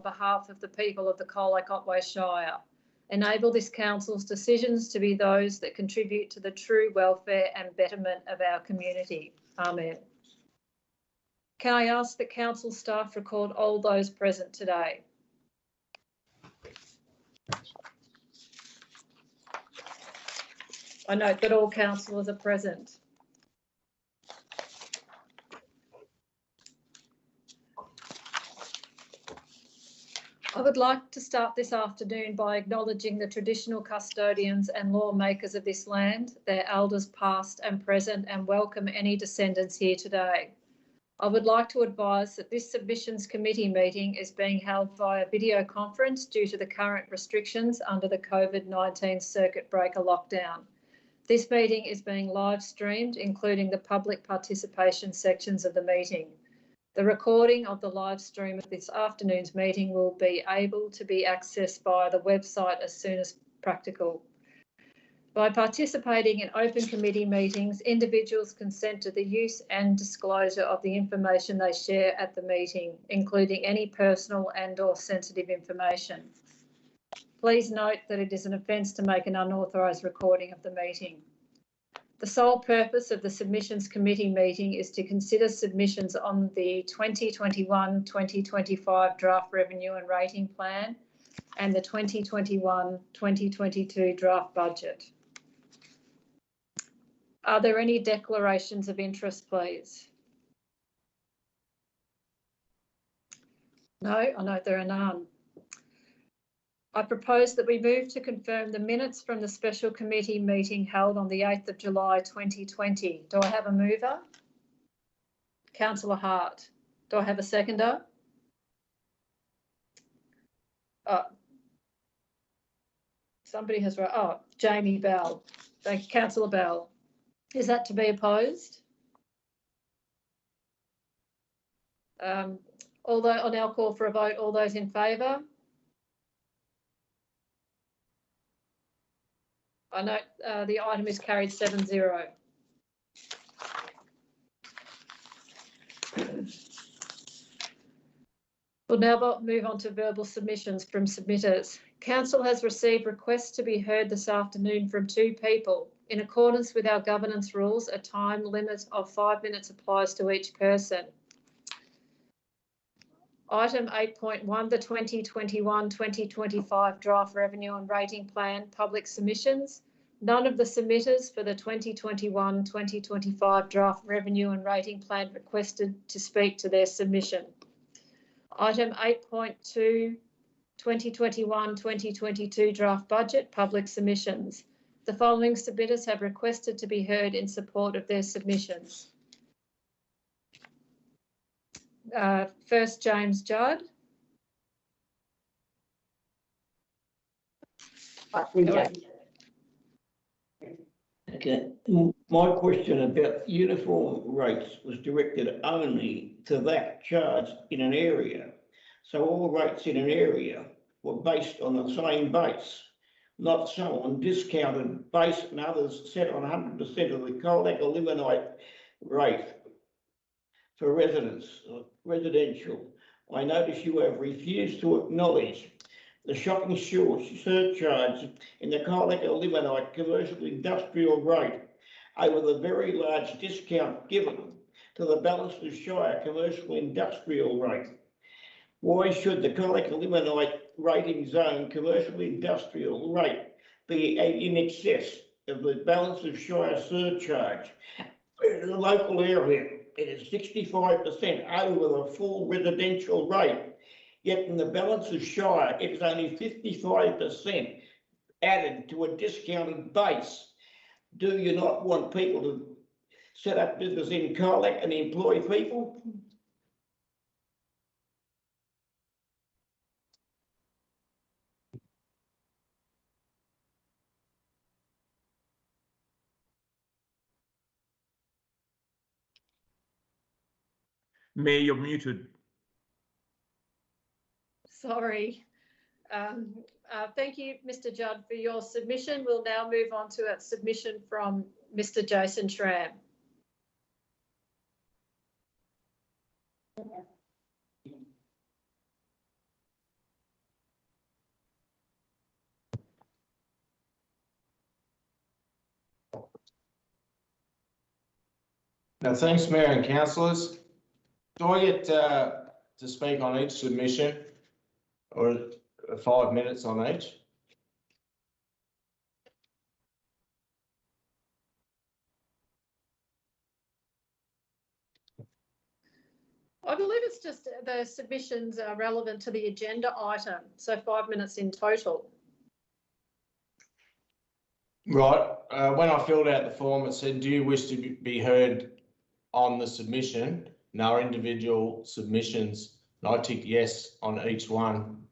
behalf of the people of the Colac-Otway Shire. Enable this council's decisions to be those that contribute to the true welfare and betterment of our community. Amen. Can I ask that council staff record all those present today? I note that all councillors are present. I would like to start this afternoon by acknowledging the traditional custodians and lawmakers of this land, their elders past and present, and welcome any descendants here today. I would like to advise that this Submissions Committee meeting is being held via video conference due to the current restrictions under the COVID-19 circuit breaker lockdown. This meeting is being live streamed, including the public participation sections of the meeting. The recording of the live stream of this afternoon's meeting will be able to be accessed via the website as soon as practical. By participating in open committee meetings, individuals consent to the use and disclosure of the information they share at the meeting, including any personal and/or sensitive information. Please note that it is an offence to make an unauthorised recording of the meeting. The sole purpose of the Submissions Committee meeting is to consider submissions on the 2021-2025 Draft Revenue and Rating Plan and the 2021-2022 Draft Budget. Are there any declarations of interest, please? No, I note there are none. I propose that we move to confirm the minutes from the special committee meeting held on the 8th of July 2020. Do I have a mover? Councillor Hart. Do I have a seconder? Somebody has, Jamie Bell. Thank you, Councillor Bell. Is that to be opposed? I'll now call for a vote. All those in favour? I note the item is carried 7-0. We'll now move on to verbal submissions from submitters. Council has received requests to be heard this afternoon from 2 people. In accordance with our governance rules, a time limit of 5 minutes applies to each person. Item 8.1, the 2021-2025 Draft Revenue and Rating Plan, public submissions. None of the submitters for the 2021-2025 Draft Revenue and Rating Plan requested to speak to their submission. Item 8.2, 2021-2022 Draft Budget, public submissions. The following submitters have requested to be heard in support of their submissions. First, James Judd. Okay, my question about uniform rates was directed only to that charged in an area. So all rates in an area were based on the same base, not so on discounted base and others set on 100% of the Colac ilmenite rate for residential. I notice you have refused to acknowledge the shocking surcharge in the Colac ilmenite commercial industrial rate over the very large discount given to the Ballaston Shire commercial industrial rate. Why should the Colac ilmenite rating zone commercial industrial rate be in excess of the Ballaston Shire surcharge? In the local area, it is 65% over the full residential rate. Yet in the Ballaston Shire, it is only 55% added to a discounted base. Do you not want people to set up business in Colac and employ people? Mayor, you're muted. Sorry. Thank you, Mr. Judd, for your submission. We'll now move on to a submission from Mr. Jason Schramm. Now, thanks, Mayor and councillors. Do I get to speak on each submission, or 5 minutes on each? I believe it's just the submissions are relevant to the agenda item, so 5 minutes in total. Right. When I filled out the form, it said, "Do you wish to be heard on the submission?" And our individual submissions, and I ticked yes on each one.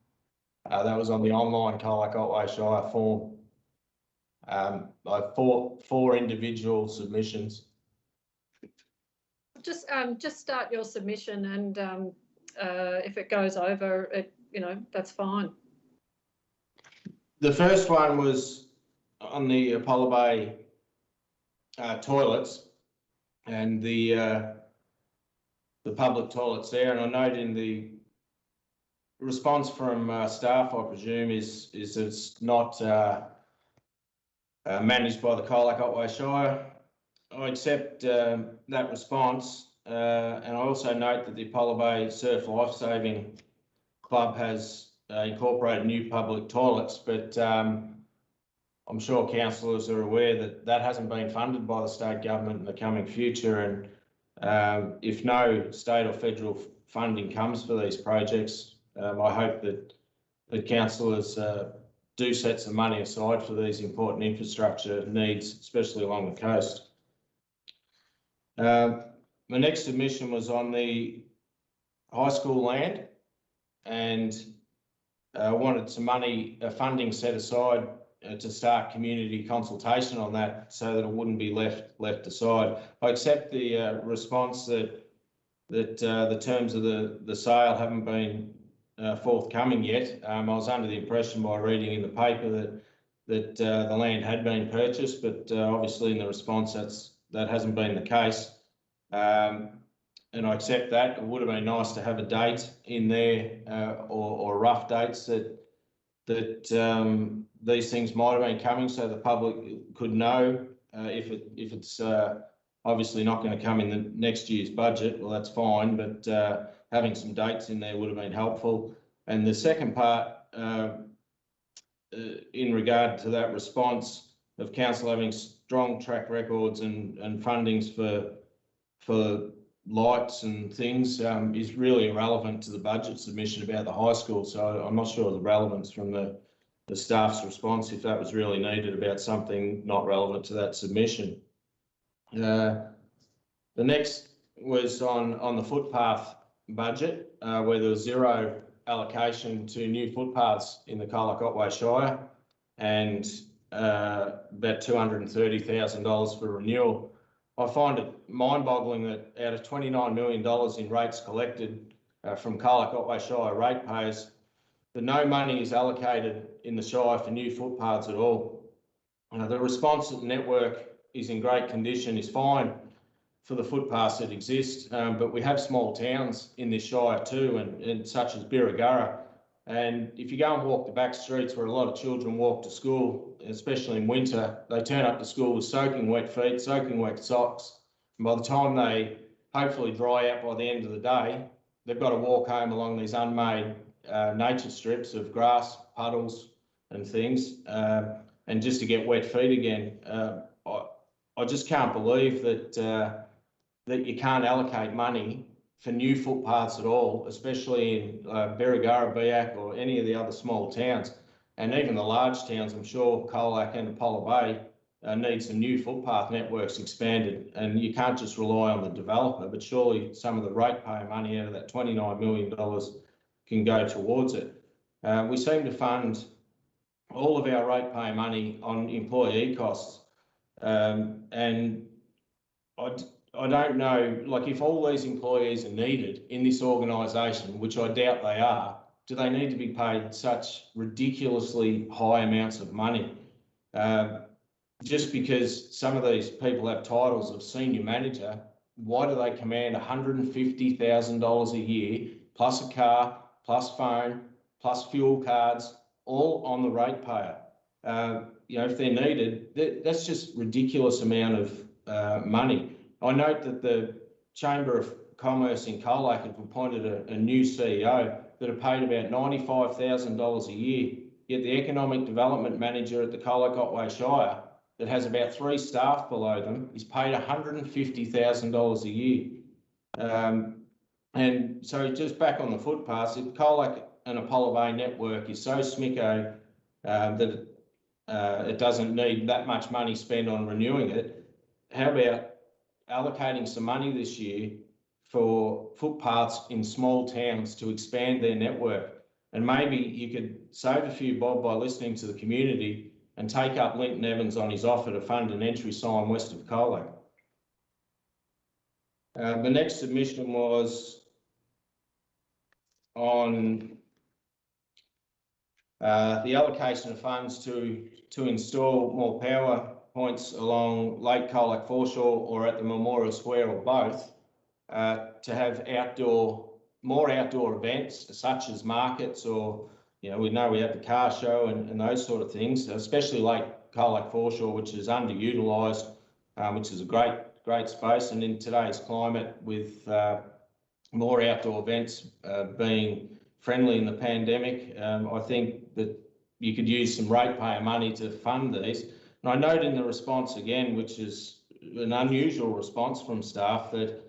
That was on the online Colac Otway Shire form. I have four individual submissions. Just start your submission, and if it goes over, it that's fine. The first one was on the Apollo Bay toilets and the public toilets there, and I note in the response from staff, I presume, is it's not managed by the Colac Otway Shire. I accept that response, and I also note that the Apollo Bay Surf Lifesaving Club has incorporated new public toilets, but I'm sure councillors are aware that that hasn't been funded by the state government in the coming future, and if no state or federal funding comes for these projects, I hope that councillors do set some money aside for these important infrastructure needs, especially along the coast. My next submission was on the high school land, and I wanted some money, funding set aside to start community consultation on that, so that it wouldn't be left aside. I accept the response that the terms of the sale haven't been forthcoming yet. I was under the impression by reading in the paper that the land had been purchased, but obviously in the response that hasn't been the case. And I accept that. It would have been nice to have a date in there, or rough dates that these things might have been coming, so the public could know if it's obviously not going to come in the next year's budget. Well, that's fine, but having some dates in there would have been helpful. And the second part, in regard to that response of council having strong track records and fundings for lights and things, is really irrelevant to the budget submission about the high school. So I'm not sure the relevance from the staff's response, if that was really needed, about something not relevant to that submission. The next was on the footpath budget, where there was zero allocation to new footpaths in the Colac Otway Shire, and about $230,000 for renewal. I find it mind-boggling that out of $29 million in rates collected from Colac Otway Shire ratepayers, that no money is allocated in the Shire for new footpaths at all. The response that the network is in great condition is fine for the footpaths that exist, but we have small towns in this Shire too, and such as Birregurra. And if you go and walk the back streets where a lot of children walk to school, especially in winter, they turn up to school with soaking wet feet, soaking wet socks. And by the time they hopefully dry out by the end of the day, they've got to walk home along these unmade nature strips of grass, puddles and things, and just to get wet feet again. I just can't believe that you can't allocate money for new footpaths at all, especially in Birregurra, Biak, or any of the other small towns. And even the large towns, I'm sure Colac and Apollo Bay need some new footpath networks expanded. And you can't just rely on the developer, but surely some of the ratepayer money out of that $29 million can go towards it. We seem to fund all of our ratepayer money on employee costs. And I don't know, like, if all these employees are needed in this organisation, which I doubt they are, do they need to be paid such ridiculously high amounts of money? Just because some of these people have titles of senior manager, why do they command $150,000 a year, plus a car, plus phone, plus fuel cards, all on the ratepayer? if they're needed, that's just ridiculous amount of money. I note that the Chamber of Commerce in Colac have appointed a new CEO that are paid about $95,000 a year, yet the Economic Development Manager at the Colac-Otway Shire that has about 3 staff below them is paid $150,000 a year. And so just back on the footpaths, if Colac and Apollo Bay network is so smicko that it doesn't need that much money spent on renewing it, how about allocating some money this year for footpaths in small towns to expand their network? And maybe you could save a few bob by listening to the community and take up Linton Evans on his offer to fund an entry sign west of Colac. The next submission was on the allocation of funds to install more power points along Lake Colac foreshore or at the Memorial Square or both, to have more outdoor events such as markets, or we know we have the car show and those sort of things, especially Lake Colac foreshore, which is underutilised, which is a great space. And in today's climate, with more outdoor events being friendly in the pandemic, I think that you could use some ratepayer money to fund these. And I note in the response again, which is an unusual response from staff, that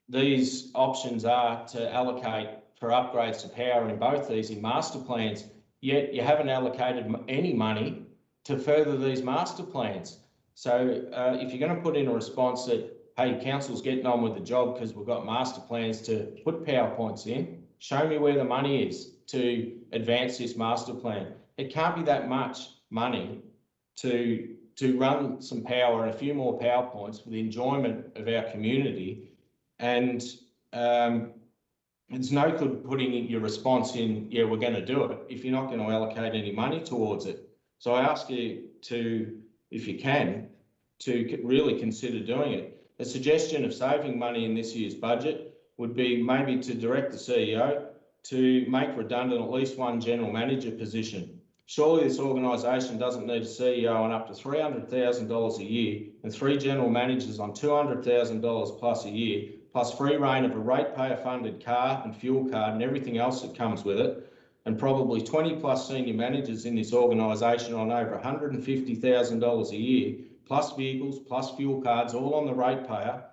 these options are to allocate for upgrades to power in both these in master plans, yet you haven't allocated any money to further these master plans. So if you're going to put in a response that, hey, council's getting on with the job because we've got master plans to put power points in, show me where the money is to advance this master plan. It can't be that much money to run some power and a few more power points for the enjoyment of our community. And it's no good putting your response in, yeah, we're going to do it, if you're not going to allocate any money towards it. So I ask you to, if you can, to really consider doing it. A suggestion of saving money in this year's budget would be maybe to direct the CEO to make redundant at least one general manager position. Surely this organisation doesn't need a CEO on up to $300,000 a year and 3 general managers on $200,000 plus a year, plus free reign of a ratepayer funded car and fuel card and everything else that comes with it, and probably 20 plus senior managers in this organisation on over $150,000 a year, plus vehicles, plus fuel cards, all on the ratepayer.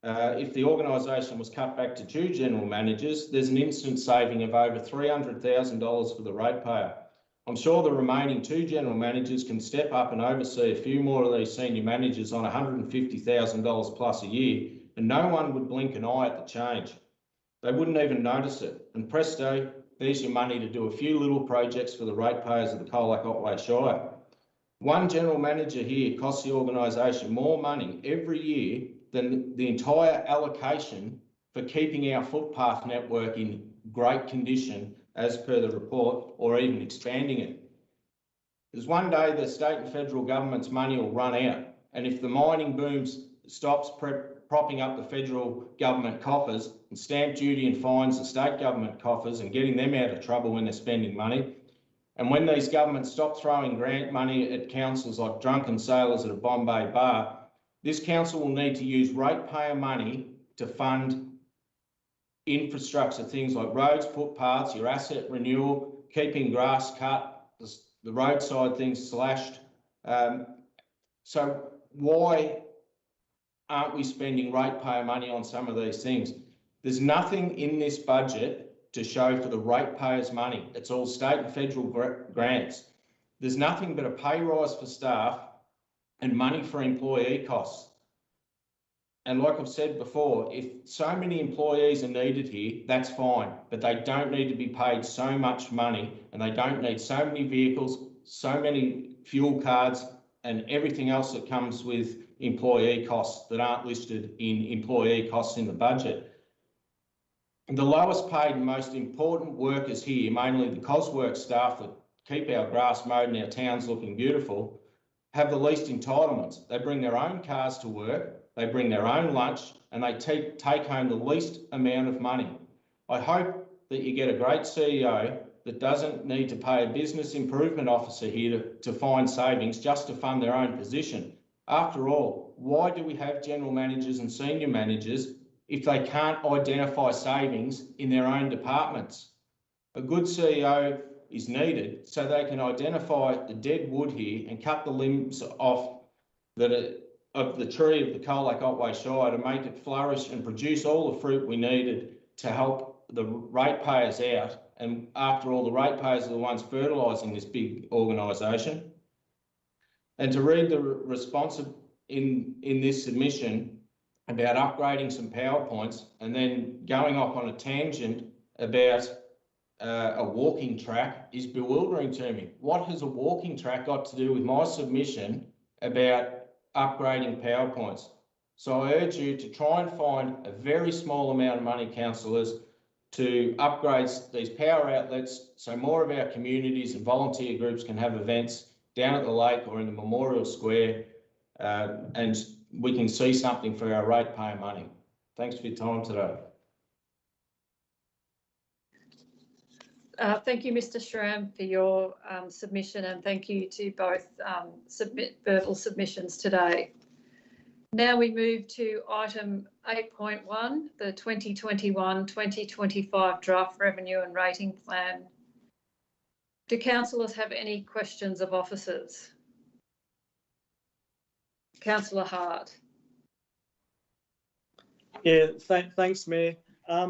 If the organisation was cut back to 2 general managers, there's an instant saving of over $300,000 for the ratepayer. I'm sure the remaining 2 general managers can step up and oversee a few more of these senior managers on $150,000 plus a year, and no one would blink an eye at the change. They wouldn't even notice it. And presto, there's your money to do a few little projects for the ratepayers of the Colac-Otway Shire. One general manager here costs the organisation more money every year than the entire allocation for keeping our footpath network in great condition as per the report, or even expanding it. Because one day the state and federal government's money will run out, and if the mining boom stops propping up the federal government coffers and stamp duty and fines the state government coffers and getting them out of trouble when they're spending money, and when these governments stop throwing grant money at councils like drunken sailors at a Bombay bar, this council will need to use ratepayer money to fund infrastructure, things like roads, footpaths, your asset renewal, keeping grass cut, the roadside things slashed. So why aren't we spending ratepayer money on some of these things? There's nothing in this budget to show for the ratepayers' money. It's all state and federal grants. There's nothing but a pay rise for staff and money for employee costs. And like I've said before, if so many employees are needed here, that's fine, but they don't need to be paid so much money, and they don't need so many vehicles, so many fuel cards, and everything else that comes with employee costs that aren't listed in employee costs in the budget. The lowest paid and most important workers here, mainly the COSWorks staff that keep our grass mowed and our towns looking beautiful, have the least entitlements. They bring their own cars to work, they bring their own lunch, and they take home the least amount of money. I hope that you get a great CEO that doesn't need to pay a business improvement officer here to find savings just to fund their own position. After all, why do we have general managers and senior managers if they can't identify savings in their own departments? A good CEO is needed so they can identify the dead wood here and cut the limbs off of the tree of the Colac Otway Shire to make it flourish and produce all the fruit we needed to help the ratepayers out. And after all, the ratepayers are the ones fertilising this big organisation. And to read the response in this submission about upgrading some PowerPoints and then going off on a tangent about a walking track is bewildering to me. What has a walking track got to do with my submission about upgrading PowerPoints? So I urge you to try and find a very small amount of money, councillors, to upgrade these power outlets so more of our communities and volunteer groups can have events down at the lake or in the Memorial Square, and we can see something for our ratepayer money. Thanks for your time today. Thank you, Mr. Schramm, for your submission, and thank you to both verbal submissions today. Now we move to item 8.1, the 2021-2025 draft revenue and rating plan. Do councillors have any questions of officers? Councillor Hart. Yeah, thanks, Mayor. I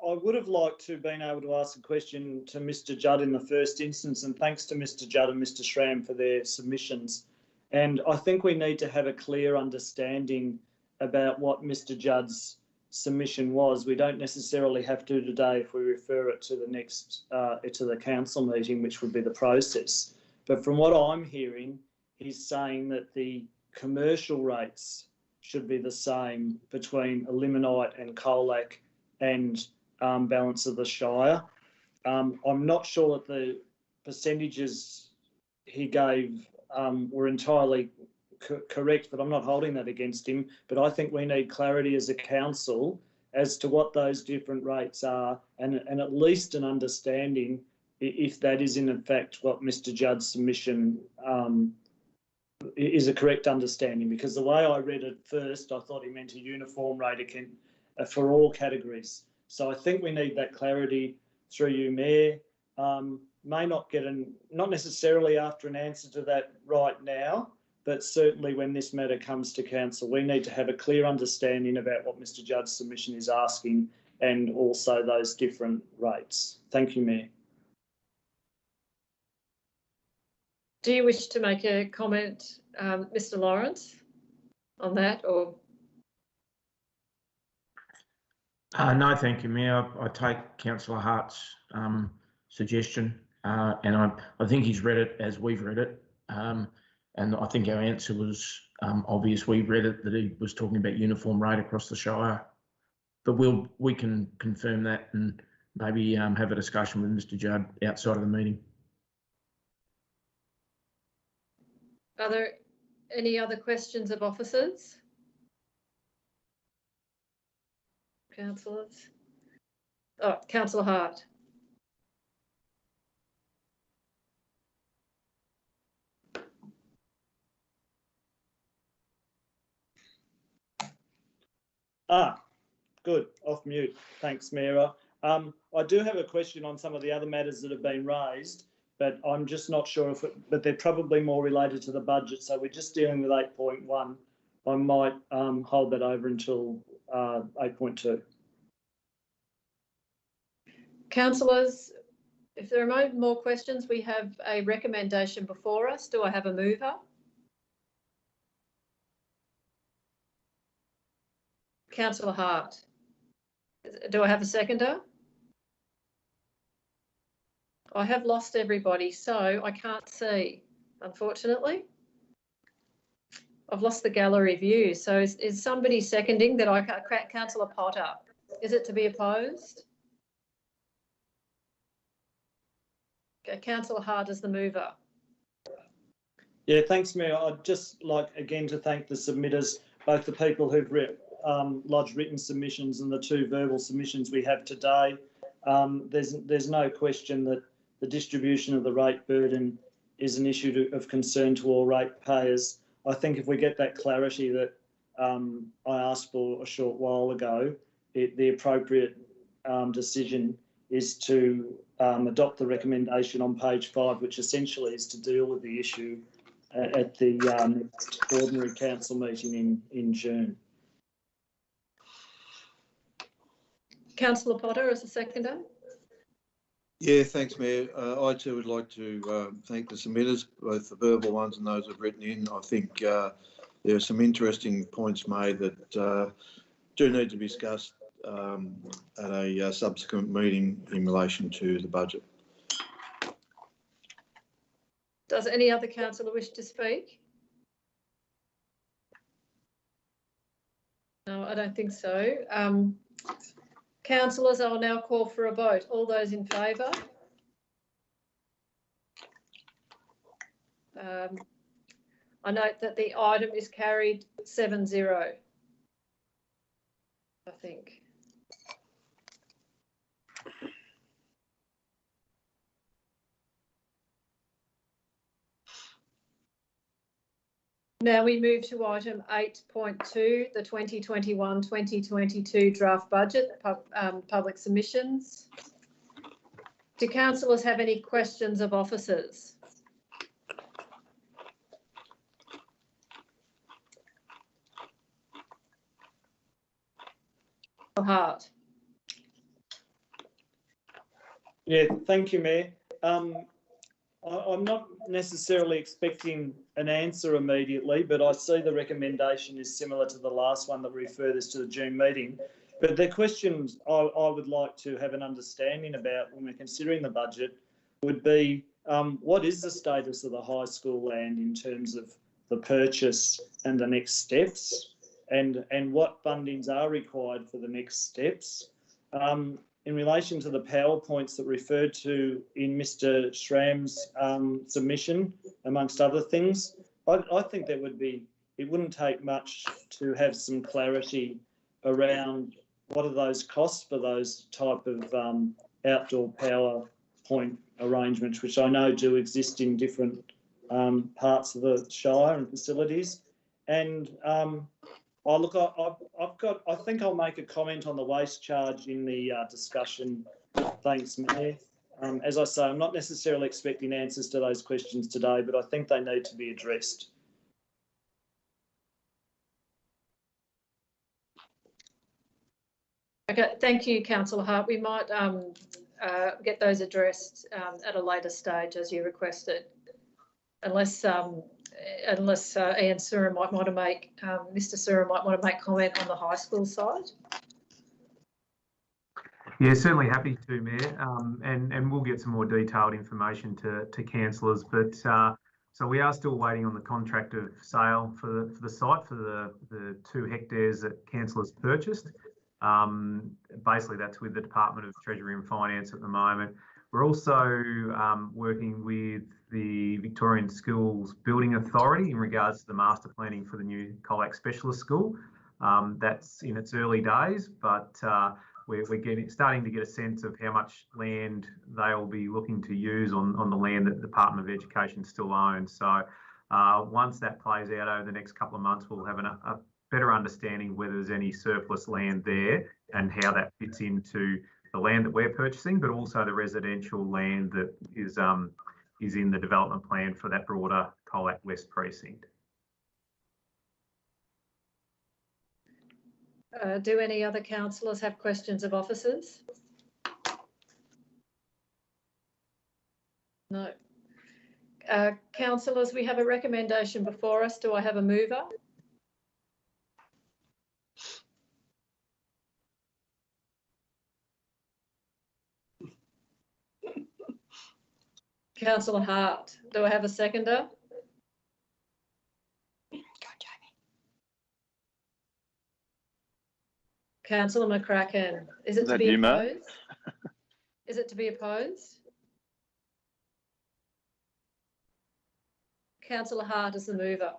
would have liked to have been able to ask a question to Mr. Judd in the first instance, and thanks to Mr. Judd and Mr. Schramm for their submissions. And I think we need to have a clear understanding about what Mr. Judd's submission was. We don't necessarily have to today if we refer it to the next, to the council meeting, which would be the process. But from what I'm hearing, he's saying that the commercial rates should be the same between Limonite and Colac and balance of the Shire. I'm not sure that the percentages he gave were entirely correct, but I'm not holding that against him. But I think we need clarity as a council as to what those different rates are, and at least an understanding if that is in fact what Mr. Judd's submission is a correct understanding, because the way I read it first, I thought he meant a uniform rate for all categories. So I think we need that clarity through you, Mayor. May not get not necessarily after an answer to that right now, but certainly when this matter comes to council, we need to have a clear understanding about what Mr. Judd's submission is asking and also those different rates. Thank you, Mayor. Do you wish to make a comment, Mr. Lawrence, on that, or? No, thank you, Mayor. I take Councillor Hart's suggestion, and I think he's read it as we've read it, and I think our answer was obvious. We read it that he was talking about uniform rate across the Shire, but we can confirm that and maybe have a discussion with Mr. Judd outside of the meeting. Are there any other questions of officers? Councillors? Oh, Councillor Hart. Good. Off mute. Thanks, Mayor. I do have a question on some of the other matters that have been raised, but I'm just not sure but they're probably more related to the budget. So we're just dealing with 8.1. I might hold that over until 8.2. Councillors, if there are no more questions, we have a recommendation before us. Do I have a mover? Councillor Hart. Do I have a seconder? I have lost everybody, so I can't see, unfortunately. I've lost the gallery view. So is somebody seconding that? Councillor Potter, is it to be opposed? Okay, Councillor Hart is the mover. Yeah, thanks, Mayor. I'd just like again to thank the submitters, both the people who've lodged written submissions and the 2 verbal submissions we have today. There's no question that the distribution of the rate burden is an issue of concern to all ratepayers. I think if we get that clarity that I asked for a short while ago, the appropriate decision is to adopt the recommendation on page 5, which essentially is to deal with the issue at the next ordinary council meeting in June. Councillor Potter as a seconder. Yeah, thanks, Mayor. I too would like to thank the submitters, both the verbal ones and those who've written in. I think there are some interesting points made that do need to be discussed at a subsequent meeting in relation to the budget. Does any other councillor wish to speak? No, I don't think so. Councillors, I will now call for a vote. All those in favour? I note that the item is carried 7-0, I think. Now we move to item 8.2, the 2021-2022 draft budget, public submissions. Do councillors have any questions of officers? Hart. Yeah, thank you, Mayor. I'm not necessarily expecting an answer immediately, but I see the recommendation is similar to the last one that referred us to the June meeting. But the questions I would like to have an understanding about when we're considering the budget would be, what is the status of the high school land in terms of the purchase and the next steps, and what fundings are required for the next steps? In relation to the PowerPoints that referred to in Mr. Schramm's submission, amongst other things, I think it wouldn't take much to have some clarity around what are those costs for those type of outdoor PowerPoint arrangements, which I know do exist in different parts of the Shire and facilities. And I think I'll make a comment on the waste charge in the discussion. Thanks, Mayor. As I say, I'm not necessarily expecting answers to those questions today, but I think they need to be addressed. Okay, thank you, Councillor Hart. We might get those addressed at a later stage as you requested, unless Ian Surin might want to make, Mr. Surin might want to make comment on the high school side. Yeah, certainly happy to, Mayor, and we'll get some more detailed information to councillors. But so we are still waiting on the contract of sale for the site for the 2 hectares that councillors purchased. Basically, that's with the Department of Treasury and Finance at the moment. We're also working with the Victorian Schools Building Authority in regards to the master planning for the new Colac Specialist School. That's in its early days, but we're starting to get a sense of how much land they'll be looking to use on the land that the Department of Education still owns. So once that plays out over the next couple of months, we'll have a better understanding whether there's any surplus land there and how that fits into the land that we're purchasing, but also the residential land that is in the development plan for that broader Colac West precinct. Do any other councillors have questions of officers? No. Councillors, we have a recommendation before us. Do I have a mover? Councillor Hart, do I have a seconder? Councillor McCracken, is it to be opposed? Is it to be opposed? Councillor Hart is the mover.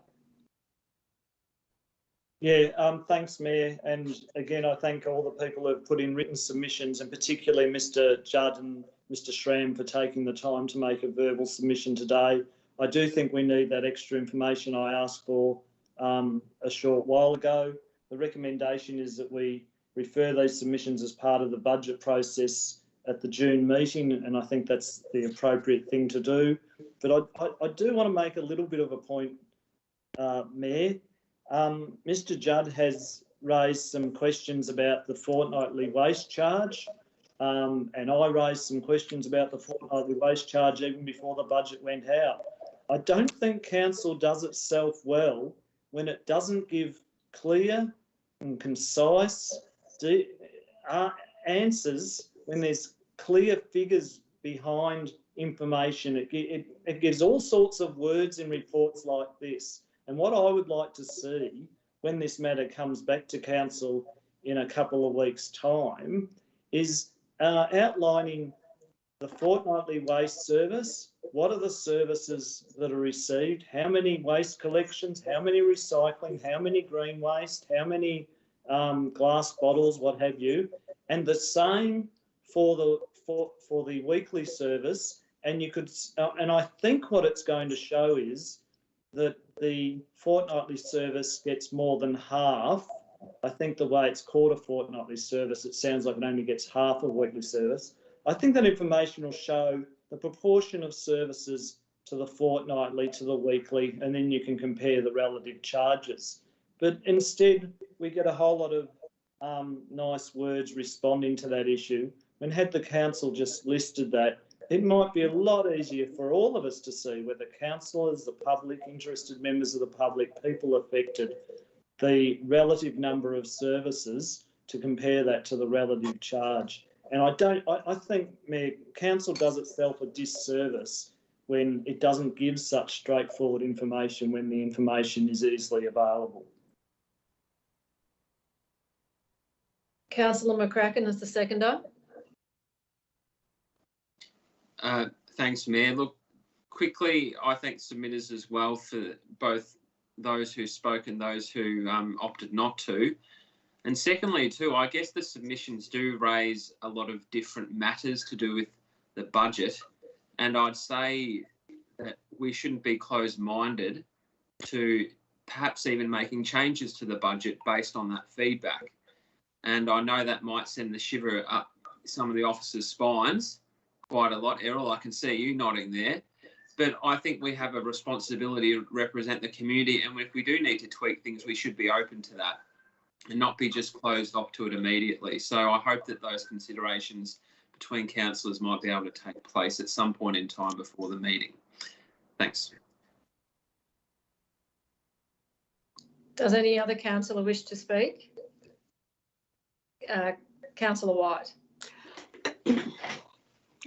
Yeah, thanks, Mayor. And again, I thank all the people who have put in written submissions, and particularly Mr. Judd and Mr Schramm for taking the time to make a verbal submission today. I do think we need that extra information I asked for a short while ago. The recommendation is that we refer those submissions as part of the budget process at the June meeting, and I think that's the appropriate thing to do. But I do want to make a little bit of a point, Mayor. Mr Judd has raised some questions about the fortnightly waste charge, and I raised some questions about the fortnightly waste charge even before the budget went out. I don't think council does itself well when it doesn't give clear and concise answers, when there's clear figures behind information. It gives all sorts of words in reports like this. And what I would like to see when this matter comes back to council in a couple of weeks' time is outlining the fortnightly waste service. What are the services that are received? How many waste collections? How many recycling? How many green waste? How many glass bottles? What have you? And the same for the weekly service. And you could, and I think what it's going to show is that the fortnightly service gets more than half. I think the way it's called a fortnightly service, it sounds like it only gets half a weekly service. I think that information will show the proportion of services to the fortnightly, to the weekly, and then you can compare the relative charges. But instead, we get a whole lot of nice words responding to that issue. And had the council just listed that, it might be a lot easier for all of us to see, whether councillors, the public, interested members of the public, people affected, the relative number of services to compare that to the relative charge. And I think, Mayor, council does itself a disservice when it doesn't give such straightforward information when the information is easily available. Councillor McCracken is the seconder. Thanks, Mayor. Look, quickly, I thank submitters as well for both those who spoke and those who opted not to. And secondly, too, I guess the submissions do raise a lot of different matters to do with the budget. And I'd say that we shouldn't be closed-minded to perhaps even making changes to the budget based on that feedback. And I know that might send the shiver up some of the officers' spines quite a lot. Errol, I can see you nodding there. But I think we have a responsibility to represent the community. And if we do need to tweak things, we should be open to that and not be just closed off to it immediately. So I hope that those considerations between councillors might be able to take place at some point in time before the meeting. Thanks. Does any other councillor wish to speak? Councillor White.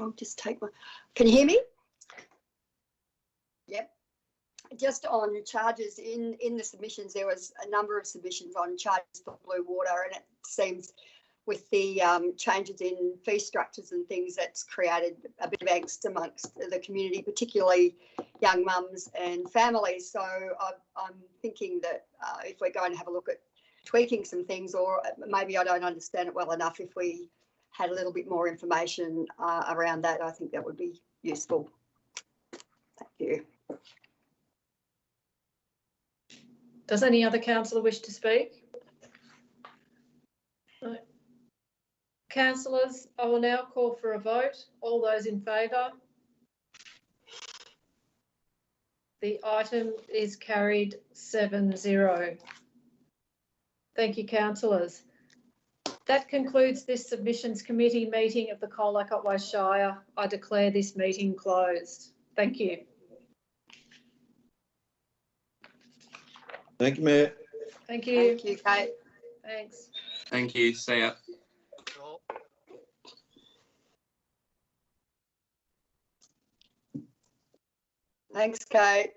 I'll just take my, can you hear me? Yep. Just on charges in the submissions, there was a number of submissions on charges for Blue Water, and it seems with the changes in fee structures and things, that's created a bit of angst amongst the community, particularly young mums and families. So I'm thinking that if we're going to have a look at tweaking some things, or maybe I don't understand it well enough, if we had a little bit more information around that, I think that would be useful. Thank you. Does any other councillor wish to speak? No. Councillors, I will now call for a vote. All those in favour? The item is carried 7-0. Thank you, councillors. That concludes this submissions committee meeting of the Colac Otway Shire. I declare this meeting closed. Thank you. Thank you, Mayor. Thank you. Thank you, Kate. Thanks. Thank you. See ya. Thanks, Kate.